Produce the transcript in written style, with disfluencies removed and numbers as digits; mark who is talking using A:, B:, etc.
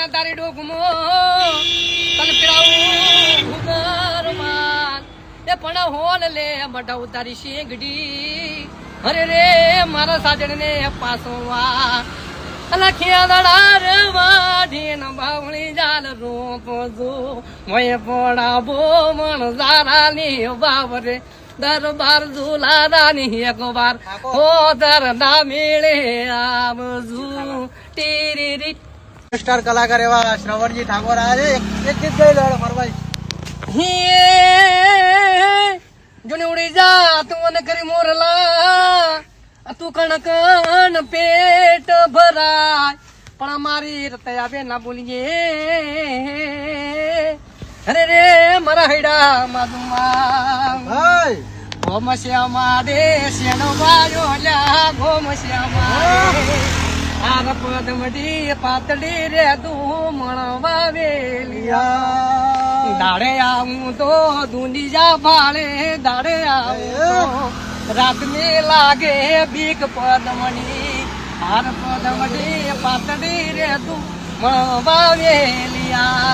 A: ના તારી ડોકમો તને પીડાવું ઉદરમાન એ પણ હોલ લે મઢાઉ તારી શેંગડી અરે રે મારા સાજણ ને પાસો વા લખ્યા દડા રે વાઢી ન બાવળી જાલ રૂપ જો મોય પડાબો મણ જારા ની બાવરે દરબાર ઝુલારાની એક વાર હો દર ના મેળે આવજુ ટીરી
B: સ્ટાર કલાકાર એવા શ્રવણજી ઠાકોર આવે એક ગીત ગઈ લો ફરવાઈ
A: હે જુની ઉડી જા તું મને કરી મોરલા તું કણ પેટ ભરાય પણ મારી રતયા બે ના બોલીએ અરે રે મારા હૈડા માધુમાં
B: હાય
A: ગોમ શ્યામા દેશનો વાયો લ્યા ગોમ શ્યામા આર પદમડી પાતળી રે ધૂમણ વાવેલિયા દાડે આવું તો દુંડી જા ભાળે દાડે આવું તો રાત ને લાગે બીક પદમણી આર પદમડી પાતળી રે ધૂમણ વાવેલિયા